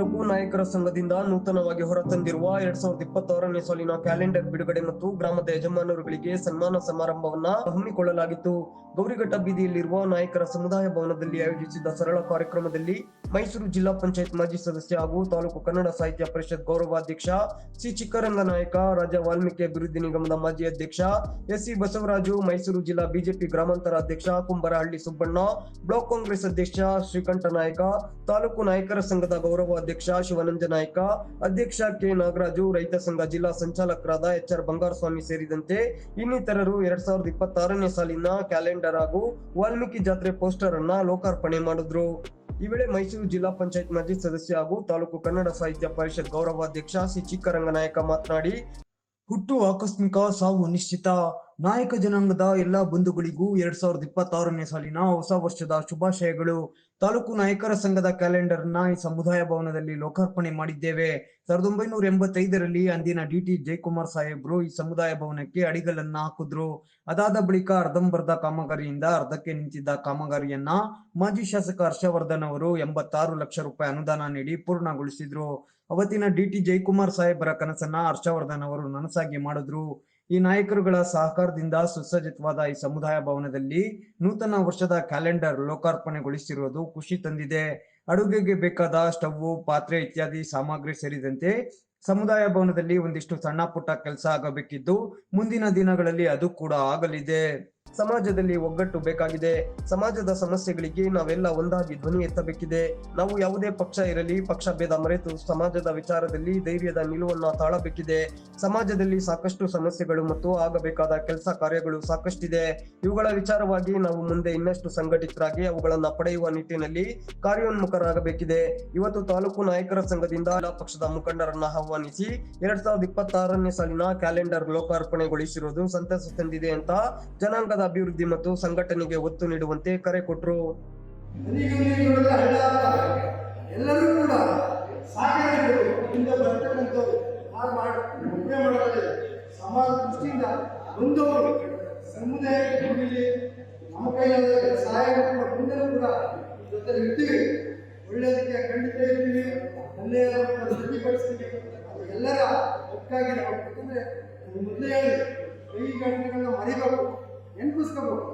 ತಾಲೂಕು ನಾಯಕರ ಸಂಘದಿಂದ ನೂತನವಾಗಿ ಹೊರತಂದಿರುವ 2026ನೇ ಸಾಲಿನ ಕ್ಯಾಲೆಂಡರ್ ಬಿಡುಗಡೆ ಮತ್ತು ಗ್ರಾಮದ ಯಜಮಾನರುಗಳಿಗೆ ಸನ್ಮಾನ ಸಮಾರಂಭವನ್ನ ಹಮ್ಮಿಕೊಳ್ಳಲಾಗಿತ್ತು. ಗೌರಿಘಟ್ಟ ಬೀದಿಯಲ್ಲಿರುವ ನಾಯಕರ ಸಮುದಾಯ ಭವನದಲ್ಲಿ ಆಯೋಜಿಸಿದ್ದ ಸರಳ ಕಾರ್ಯಕ್ರಮದಲ್ಲಿ ಮೈಸೂರು ಜಿಲ್ಲಾ ಪಂಚಾಯತ್ ಮಾಜಿ ಸದಸ್ಯ ಹಾಗೂ ತಾಲೂಕು ಕನ್ನಡ ಸಾಹಿತ್ಯ ಪರಿಷತ್ ಗೌರವಾಧ್ಯಕ್ಷ ಸಿ ಚಿಕ್ಕರಂಗನಾಯಕ, ರಾಜ್ಯ ವಾಲ್ಮೀಕಿ ಅಭಿವೃದ್ಧಿ ನಿಗಮದ ಮಾಜಿ ಅಧ್ಯಕ್ಷ ಎಸ್.ಸಿ. ಬಸವರಾಜು, ಮೈಸೂರು ಜಿಲ್ಲಾ ಬಿಜೆಪಿ ಗ್ರಾಮಾಂತರ ಅಧ್ಯಕ್ಷ ಕುಂಬರಹಳ್ಳಿ ಸುಬ್ಬಣ್ಣ, ಬ್ಲಾಕ್ ಕಾಂಗ್ರೆಸ್ ಅಧ್ಯಕ್ಷ ಶ್ರೀಕಂಠ ನಾಯಕ, ತಾಲೂಕು ನಾಯಕರ ಸಂಘದ ಗೌರವಾಧ್ಯಕ್ಷ ಶಿವಾನಂಜನಾಯಕ, ಅಧ್ಯಕ್ಷ ಕೆ ನಾಗರಾಜು, ರೈತ ಸಂಘ ಜಿಲ್ಲಾ ಸಂಚಾಲಕರಾದ ಎಚ್.ಆರ್. ಬಂಗಾರಸ್ವಾಮಿ ಸೇರಿದಂತೆ ಇನ್ನಿತರರು 2026ನೇ ಸಾಲಿನ ಕ್ಯಾಲೆಂಡರ್ ಹಾಗೂ ವಾಲ್ಮೀಕಿ ಜಾತ್ರೆ ಪೋಸ್ಟರ್ ಅನ್ನ ಲೋಕಾರ್ಪಣೆ ಮಾಡಿದ್ರು. ಈ ವೇಳೆ ಮೈಸೂರು ಜಿಲ್ಲಾ ಪಂಚಾಯತ್ ಮಾಜಿ ಸದಸ್ಯ ಹಾಗೂ ತಾಲೂಕು ಕನ್ನಡ ಸಾಹಿತ್ಯ ಪರಿಷತ್ ಗೌರವಾಧ್ಯಕ್ಷ ಸಿ ಚಿಕ್ಕರಂಗನಾಯಕ ಮಾತನಾಡಿ, ಹುಟ್ಟು ಆಕಸ್ಮಿಕ, ಸಾವು ನಿಶ್ಚಿತ. ನಾಯಕ ಜನಾಂಗದ ಎಲ್ಲಾ ಬಂಧುಗಳಿಗೂ 2026ನೇ ಸಾಲಿನ ಹೊಸ ವರ್ಷದ ಶುಭಾಶಯಗಳು. ತಾಲೂಕು ನಾಯಕರ ಸಂಘದ ಕ್ಯಾಲೆಂಡರ್ ನ ಈ ಸಮುದಾಯ ಭವನದಲ್ಲಿ ಲೋಕಾರ್ಪಣೆ ಮಾಡಿದ್ದೇವೆ. 1985ರಲ್ಲಿ ಅಂದಿನ ಡಿ.ಟಿ. ಜಯಕುಮಾರ್ ಸಾಹೇಬ್ರು ಈ ಸಮುದಾಯ ಭವನಕ್ಕೆ ಅಡಿಗಲನ್ನ ಹಾಕಿದ್ರು. ಅದಾದ ಬಳಿಕ ಅರ್ಧಂಬರ್ಧ ಕಾಮಗಾರಿಯಿಂದ ಅರ್ಧಕ್ಕೆ ನಿಂತಿದ್ದ ಕಾಮಗಾರಿಯನ್ನ ಮಾಜಿ ಶಾಸಕ ಹರ್ಷವರ್ಧನ್ ಅವರು 86 ಲಕ್ಷ ರೂಪಾಯಿ ಅನುದಾನ ನೀಡಿ ಪೂರ್ಣಗೊಳಿಸಿದ್ರು. ಅವತ್ತಿನ ಡಿ.ಟಿ. ಜಯಕುಮಾರ್ ಸಾಹೇಬರ ಕನಸನ್ನ ಹರ್ಷವರ್ಧನ್ ಅವರು ನನಸಾಗಿ ಮಾಡಿದ್ರು. ಈ ನಾಯಕರುಗಳ ಸಹಕಾರದಿಂದ ಸುಸಜ್ಜಿತವಾದ ಈ ಸಮುದಾಯ ಭವನದಲ್ಲಿ ನೂತನ ವರ್ಷದ ಕ್ಯಾಲೆಂಡರ್ ಲೋಕಾರ್ಪಣೆಗೊಳಿಸಿರುವುದು ಖುಷಿ ತಂದಿದೆ. ಅಡುಗೆಗೆ ಬೇಕಾದ ಸ್ಟವ್, ಪಾತ್ರೆ ಇತ್ಯಾದಿ ಸಾಮಗ್ರಿ ಸೇರಿದಂತೆ ಸಮುದಾಯ ಭವನದಲ್ಲಿ ಒಂದಿಷ್ಟು ಸಣ್ಣ ಪುಟ್ಟ ಕೆಲಸ ಆಗಬೇಕಿದ್ದು, ಮುಂದಿನ ದಿನಗಳಲ್ಲಿ ಅದು ಕೂಡ ಆಗಲಿದೆ. ಸಮಾಜದಲ್ಲಿ ಒಗ್ಗಟ್ಟು ಬೇಕಾಗಿದೆ. ಸಮಾಜದ ಸಮಸ್ಯೆಗಳಿಗೆ ನಾವೆಲ್ಲ ಒಂದಾಗಿ ಧ್ವನಿ ಎತ್ತಬೇಕಿದೆ. ನಾವು ಯಾವುದೇ ಪಕ್ಷ ಇರಲಿ, ಪಕ್ಷ ಭೇದ ಮರೆತು ಸಮಾಜದ ವಿಚಾರದಲ್ಲಿ ಧೈರ್ಯದ ನಿಲುವನ್ನ ತಾಳಬೇಕಿದೆ. ಸಮಾಜದಲ್ಲಿ ಸಾಕಷ್ಟು ಸಮಸ್ಯೆಗಳು ಮತ್ತು ಆಗಬೇಕಾದ ಕೆಲಸ ಕಾರ್ಯಗಳು ಸಾಕಷ್ಟಿದೆ. ಇವುಗಳ ವಿಚಾರವಾಗಿ ನಾವು ಮುಂದೆ ಇನ್ನಷ್ಟು ಸಂಘಟಿತರಾಗಿ ಅವುಗಳನ್ನ ಪಡೆಯುವ ನಿಟ್ಟಿನಲ್ಲಿ ಕಾರ್ಯೋನ್ಮುಖರಾಗಬೇಕಿದೆ. ಇವತ್ತು ತಾಲೂಕು ನಾಯಕರ ಸಂಘದಿಂದ ಎಲ್ಲ ಪಕ್ಷದ ಮುಖಂಡರನ್ನ ಆಹ್ವಾನಿಸಿ 2026ನೇ ಸಾಲಿನ ಕ್ಯಾಲೆಂಡರ್ ಲೋಕಾರ್ಪಣೆಗೊಳಿಸಿರುವುದು ಸಂತಸ ತಂದಿದೆ ಅಂತ ಜನಾಂಗದ ಅಭಿವೃದ್ಧಿ ಮತ್ತು ಸಂಘಟನೆಗೆ ಒತ್ತು ನೀಡುವಂತೆ ಕರೆ ಕೊಟ್ಟರು. ಎಲ್ಲರೂ ಕೂಡ ಸಮಾಜ ದೃಷ್ಟಿಯಿಂದ ಬಂದವರು ಸಮುದಾಯಕ್ಕೆ ನಮ್ಮ ಕೈಯಾದ ಸಹಾಯ ಮುಂದೆ ಕೂಡ ಜೊತೆ ಇರ್ತೀವಿ. ಒಳ್ಳೆಯದಕ್ಕೆ ಖಂಡಿತ ಇರ್ತೀವಿ, ಒಳ್ಳೆಯ ತೃಪ್ತಿಪಡಿಸ್ತೀವಿ. ಎಲ್ಲರ ಒಟ್ಟಾಗಿ ನಾವು ಯಾಕಂದ್ರೆ ಮೊದಲೇ ಹೇಳಿ ಈ ಘಟನೆಗಳನ್ನ ಮರಿಬೇಕು, ನೆನಪಿಸ್ಕೋಬೇಕು.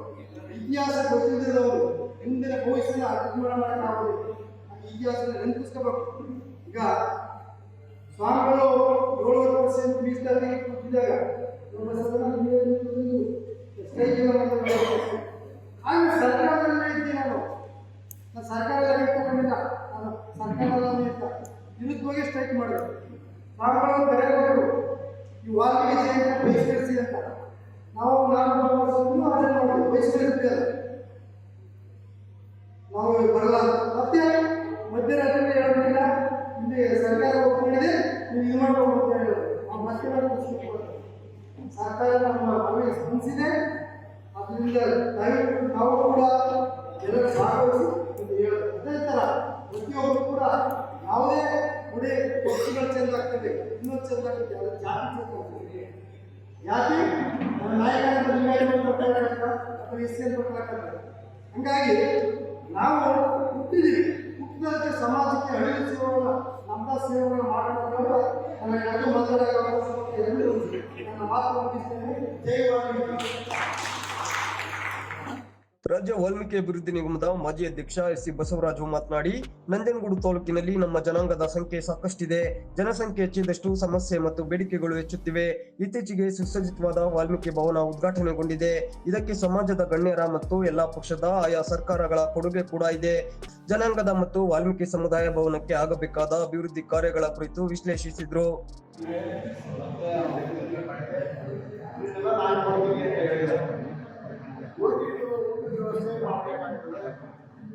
ಇತಿಹಾಸ ಗೊತ್ತಿದ್ದವರು ಹಿಂದಿನ ಭವಿಷ್ಯನ ಅರ್ಥ ಮಾಡೋಕ್ಕಾಗೋದು. ಇತಿಹಾಸನ ನೆನಪಿಸ್ಕೋಬೇಕು. ಈಗ ಸ್ವಾಮಿಗಳು 7% ಮೀಸಲಾತಿ ಕೊಟ್ಟಿದ್ದಾಗ ಆಗ ಸರ್ಕಾರದಲ್ಲೇ ಇದ್ದೀನಿ ನಾನು ಸರ್ಕಾರದಲ್ಲಿ ತಗೊಂಡಿಲ್ಲ, ನಾನು ಸರ್ಕಾರದಲ್ಲಿ ವಿರುದ್ಧವಾಗಿ ಸ್ಟ್ರೈಕ್ ಮಾಡಿದ್ರು. ಸ್ವಾಮಿಗಳು ಕರೆ ಕೊಟ್ಟರು, ಈ ವಾಲ್ಮೀಕಿ ಜಯಂತಿ ಬಹಿಷ್ಕರಿಸಿ ಅಂತ. ನಾವು ಬಹಿಷ್ಕರಿಸ್ತೇವೆ, ನಾವು ಬರಲ್ಲ. ಮತ್ತೆ ಮಧ್ಯರಾತ್ರಿ ಹೇಳೋದಿಲ್ಲ, ಇಲ್ಲಿ ಸರ್ಕಾರ ಒಪ್ಪಿಕೊಂಡಿದೆ, ನೀವು ಇದು ಮಾಡಬೇಕು ಅಂತ ಹೇಳೋದು. ಆ ಮತ್ತೆ ಸರ್ಕಾರ ನಮ್ಮ ಮನವಿಗೆ ಸ್ಪಂದಿಸಿದೆ. ಅದರಿಂದ ನಾವು ಕೂಡ ಎಲ್ಲರೂ ಭಾಗವಹಿಸಿ ಅಂತ ಹೇಳೋದು. ಅದೇ ಥರ ಪ್ರತಿಯೊಬ್ಬರು ಕೂಡ ಯಾವುದೇ ಉಡೆ ಪಕ್ಷಿಗಳು ಚೇಂಜ್ ಆಗ್ತದೆ, ಇನ್ನೊಂದು ಚೇಂಜ್ ಆಗುತ್ತೆ, ಅದು ಜಾತಿ ಚೇಂಜ್ ಆಗ್ತದೆ. ಜಾತಿ ನಮ್ಮ ನಾಯಕರ ಅಥವಾ ಎಸ್ ಎನ್ ಕೊಟ್ಟರೆ. ಹಂಗಾಗಿ ನಾವು ಹುಟ್ಟಿದ್ದೀವಿ, ಹುಟ್ಟಿದಂತೆ ಸಮಾಜಕ್ಕೆ ಹಳ್ಳಿ ಸೇವೆಗಳ ನಮ್ಮ ಸೇವೆಗಳು ಮಾಡೋದು ನನಗೆ ಯಾರು ಮಾತಾಡೋಕೆ ಎಲ್ಲರೂ ನನ್ನ ಮಾತು ಮುಗಿಸ್ತೇನೆ. ಜೈ ರಾಜ್ಯ ವಾಲ್ಮೀಕಿ ಅಭಿವೃದ್ಧಿ ನಿಗಮದ ಮಾಜಿ ಅಧ್ಯಕ್ಷ ಎಸ್.ಸಿ. ಬಸವರಾಜು ಮಾತನಾಡಿ, ನಂಜನಗೂಡು ತಾಲೂಕಿನಲ್ಲಿ ನಮ್ಮ ಜನಾಂಗದ ಸಂಖ್ಯೆ ಸಾಕಷ್ಟಿದೆ. ಜನಸಂಖ್ಯೆ ಹೆಚ್ಚಿದಷ್ಟು ಸಮಸ್ಯೆ ಮತ್ತು ಬೇಡಿಕೆಗಳು ಹೆಚ್ಚುತ್ತಿವೆ. ಇತ್ತೀಚೆಗೆ ಸುಸಜ್ಜಿತವಾದ ವಾಲ್ಮೀಕಿ ಭವನ ಉದ್ಘಾಟನೆಗೊಂಡಿದೆ. ಇದಕ್ಕೆ ಸಮಾಜದ ಗಣ್ಯರ ಮತ್ತು ಎಲ್ಲಾ ಪಕ್ಷದ ಆಯಾ ಸರ್ಕಾರಗಳ ಕೊಡುಗೆ ಕೂಡ ಇದೆ. ಜನಾಂಗದ ಮತ್ತು ವಾಲ್ಮೀಕಿ ಸಮುದಾಯ ಭವನಕ್ಕೆ ಆಗಬೇಕಾದ ಅಭಿವೃದ್ಧಿ ಕಾರ್ಯಗಳ ಕುರಿತು ವಿಶ್ಲೇಷಿಸಿದ್ರು.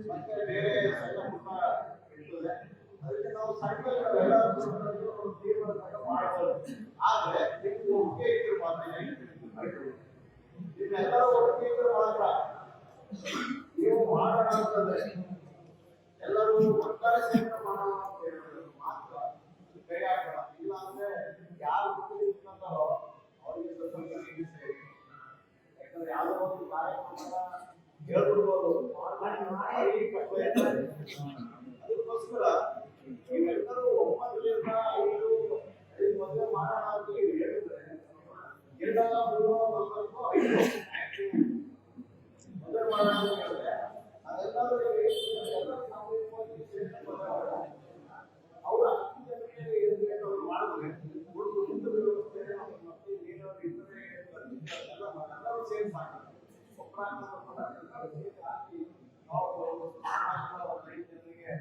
ಮತ್ತೆ ಬೇರೆ ಸಣ್ಣ ಪುಟ್ಟ ಇರ್ತದೆ, ಅದಕ್ಕೆ ನಾವು ಸಣ್ಣಗಳೆಲ್ಲ ಮಾಡಬಹುದು. ಆದ್ರೆ ನೀವು ಒಟ್ಟಿಗೆ ಇದ್ರು ಮಾತ್ರ ಇದನ್ನೆಲ್ಲರೂ ಒಟ್ಟಿಗೆ ಇದ್ರು ಮಾತ್ರ ನೀವು ಮಾಡೋಣ ಅಂತಂದ್ರೆ ಎಲ್ಲರೂ ಒಟ್ಟಾರೆ ಸೇವೆ ಮಾಡೋಣ ಅಂತ ಹೇಳಿದ್ರೆ ಮಾತ್ರ ಕೈ ಹಾಕೋಣ. ಇಲ್ಲ ಅಂದ್ರೆ ಯಾರು ಇರ್ತಾರೋ ಅವರಿಗೆ ಸ್ವಲ್ಪ ಸೇರಿ, ಯಾಕಂದ್ರೆ ಯಾವುದೋ ಒಂದು ಕಾರ್ಯಕ್ರಮ ಹೇಳ್ಬಿಡ್ಬೋದು. ಅದಕ್ಕೋಸ್ಕರ ನೀವೆಲ್ಲರೂ ಸೇರಿ ಸಾಕು. ಒಬ್ಬರ ಹಾಕಿ ನಾವು ರೈತರಿಗೆ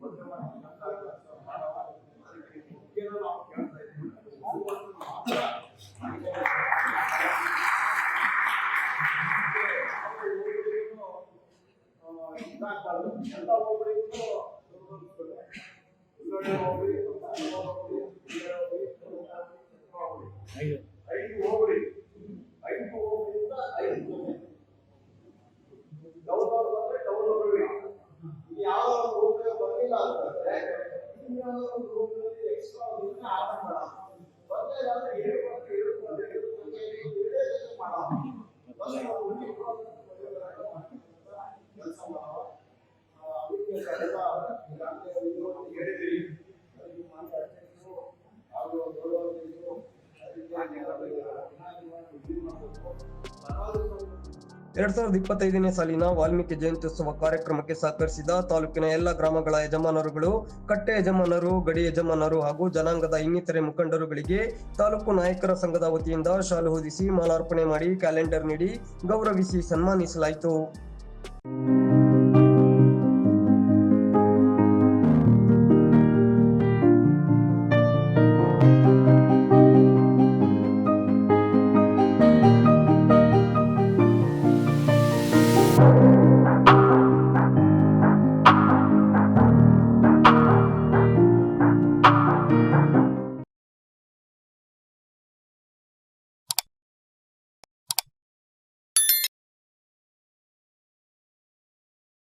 ಒಂದು ಮಾಡುವ ಅದಕ್ಕೆ ಮುಖ್ಯನ ನಾವು ಕೇಳ್ತಾ ಇದ್ದೀವಿ. ಎಲ್ಲ ಒಬ್ಬರಿಗೂ ಐದು ಹೋಗ್ರಿ 5 ಹೋಗ್ರಿಂದ 5 ಡೌನ್ ಬಂದ್ರೆ ಡೌನ್ ಹೋಗ್ರಿ. ಯಾವ್ದಾದ್ರು ಗ್ರೂಪ್ ಬಂದಿಲ್ಲ ಅಂತಂದ್ರೆ ಇನ್ನೊಂದು ಗ್ರೂಪ್ ನಲ್ಲಿ ಎಕ್ಸ್ಟ್ರಾ ಒಂದು ಆರ್ಡರ್ ಮಾಡೋಣ. ಬಂದ್ರೆ ಅಂದ್ರೆ 7 ಮಾಡೋಣ. ಕೆಲಸ ಮಾಡೋಣ. ಅದಕ್ಕೆ ಕಳೆದ ಹೇಳಿದಿರಿ ಹಾಗೂ ಗೌರವಗಳು 2025ನೇ ಸಾಲಿನ ವಾಲ್ಮೀಕಿ ಜಯಂತ್ಯುತ್ಸವ ಕಾರ್ಯಕ್ರಮಕ್ಕೆ ಸಹಕರಿಸಿದ ತಾಲೂಕಿನ ಎಲ್ಲ ಗ್ರಾಮಗಳ ಯಜಮಾನರುಗಳು, ಕಟ್ಟೆ ಯಜಮಾನರು, ಗಡಿ ಯಜಮಾನರು ಹಾಗೂ ಜನಾಂಗದ ಇನ್ನಿತರೆ ಮುಖಂಡರುಗಳಿಗೆ ತಾಲೂಕು ನಾಯಕರ ಸಂಘದ ವತಿಯಿಂದ ಶಾಲು ಹೊದಿಸಿ ಮಾಲಾರ್ಪಣೆ ಮಾಡಿ ಕ್ಯಾಲೆಂಡರ್ ನೀಡಿ ಗೌರವಿಸಿ ಸನ್ಮಾನಿಸಲಾಯಿತು.